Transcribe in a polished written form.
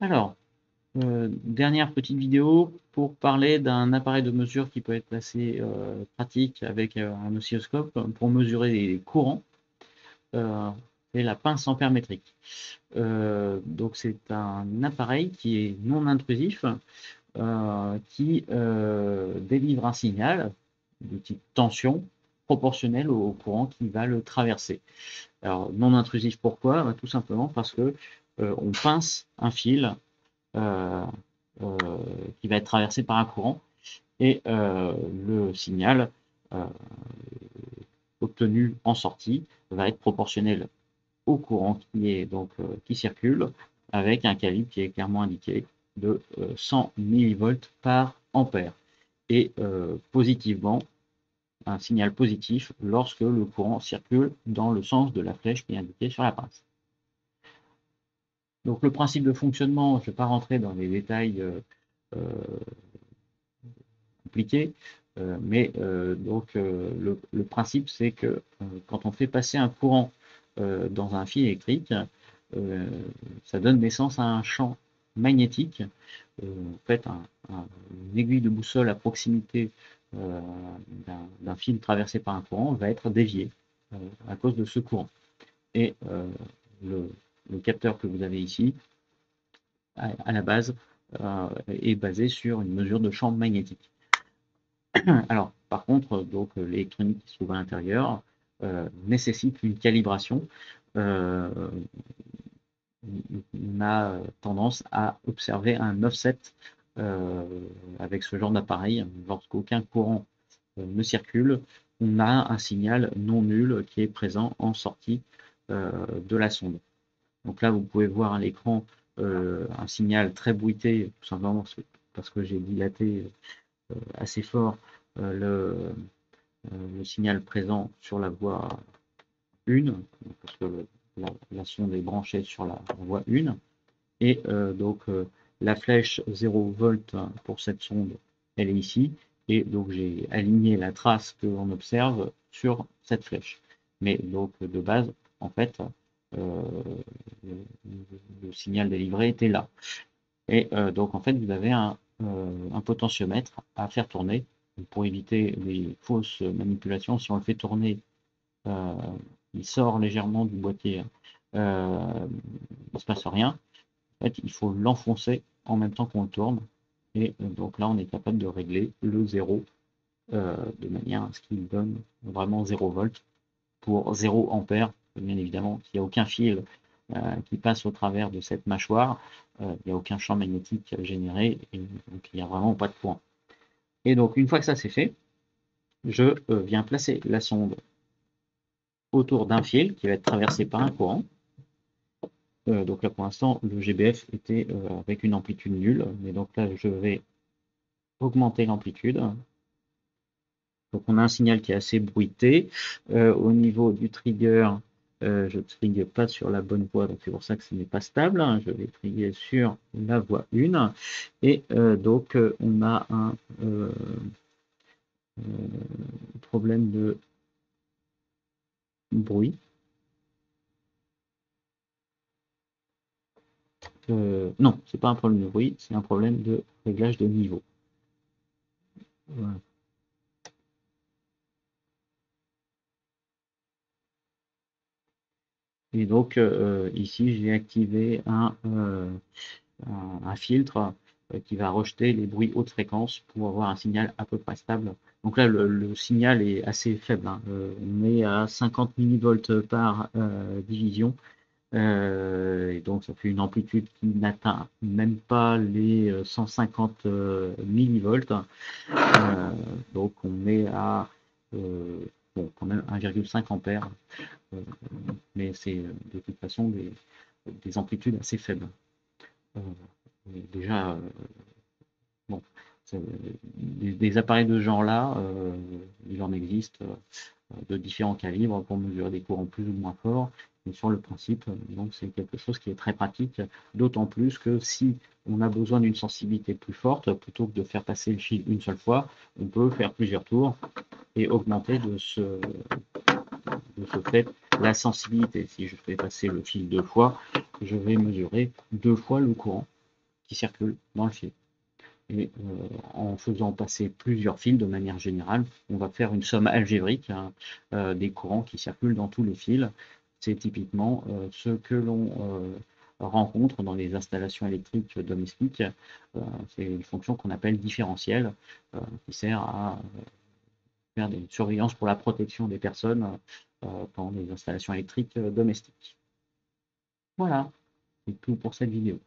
Alors, dernière petite vidéo pour parler d'un appareil de mesure qui peut être assez pratique avec un oscilloscope pour mesurer les courants. C'est la pince ampère métrique. Donc c'est un appareil qui est non intrusif, qui délivre un signal de type tension proportionnel au courant qui va le traverser. Alors non intrusif pourquoi? Tout simplement parce que on pince un fil euh, euh, qui va être traversé par un courant et le signal euh, obtenu en sortie va être proportionnel au courant qui circule avec un calibre qui est clairement indiqué de 100 millivolts par ampère et positivement un signal positif lorsque le courant circule dans le sens de la flèche qui est indiquée sur la pince. Donc le principe de fonctionnement, je ne vais pas rentrer dans les détails euh, compliqués, mais le principe c'est que quand on fait passer un courant dans un fil électrique, euh, ça donne naissance à un champ magnétique. En fait, une aiguille de boussole à proximité euh, d'un fil traversé par un courant va être déviée à cause de ce courant. Et le, le capteur que vous avez ici, à la base, est basé sur une mesure de champ magnétique. Alors, par contre, donc l'électronique qui se trouve à l'intérieur nécessite une calibration. Euh, on a tendance à observer un offset euh, avec ce genre d'appareil. Lorsqu'aucun courant ne circule, on a un signal non nul qui est présent en sortie de la sonde. Donc là, vous pouvez voir à l'écran un signal très bruité, tout simplement parce que j'ai dilaté assez fort le signal présent sur la voie 1, parce que la sonde est branchée sur la voie 1, et la flèche 0 volt pour cette sonde, elle est ici, et donc j'ai aligné la trace que l'on observe sur cette flèche. Mais donc de base, en fait, euh, le signal délivré était là. Et donc en fait, vous avez un potentiomètre à faire tourner pour éviter les fausses manipulations. Si on le fait tourner, euh, il sort légèrement du boîtier, il ne se passe rien. En fait, il faut l'enfoncer en même temps qu'on le tourne. Et donc là, on est capable de régler le zéro de manière à ce qu'il donne vraiment 0 volt pour 0 ampère. Bien évidemment, s'il n'y a aucun fil qui passe au travers de cette mâchoire, il n'y a aucun champ magnétique généré, et donc il n'y a vraiment pas de courant. Et donc, une fois que ça c'est fait, je viens placer la sonde autour d'un fil qui va être traversé par un courant. Donc là, pour l'instant, le GBF était avec une amplitude nulle, mais donc là, je vais augmenter l'amplitude. Donc on a un signal qui est assez bruité. Au niveau du trigger, je ne trigue pas sur la bonne voie, donc c'est pour ça que ce n'est pas stable. Je vais triguer sur la voie 1. Et on a un problème de bruit. Non, c'est pas un problème de bruit, c'est un problème de réglage de niveau. Voilà. Et donc ici, j'ai activé un filtre qui va rejeter les bruits haute fréquence pour avoir un signal à peu près stable. Donc là, le signal est assez faible, hein. On est à 50 millivolts par division. Et donc ça fait une amplitude qui n'atteint même pas les 150 millivolts. Donc on est à quand même 1,5 ampères. Euh, mais c'est de toute façon des amplitudes assez faibles. Euh, déjà, bon, des appareils de ce genre-là, il en existe de différents calibres pour mesurer des courants plus ou moins forts. Mais sur le principe, donc c'est quelque chose qui est très pratique, d'autant plus que si on a besoin d'une sensibilité plus forte, plutôt que de faire passer le fil une seule fois, on peut faire plusieurs tours et augmenter de ce fait la sensibilité. Si je fais passer le fil deux fois, je vais mesurer deux fois le courant. qui circulent dans le fil. Et en faisant passer plusieurs fils de manière générale, on va faire une somme algébrique des courants qui circulent dans tous les fils. C'est typiquement ce que l'on rencontre dans les installations électriques domestiques. C'est une fonction qu'on appelle différentielle, qui sert à faire des surveillances pour la protection des personnes dans les installations électriques domestiques. Voilà, c'est tout pour cette vidéo.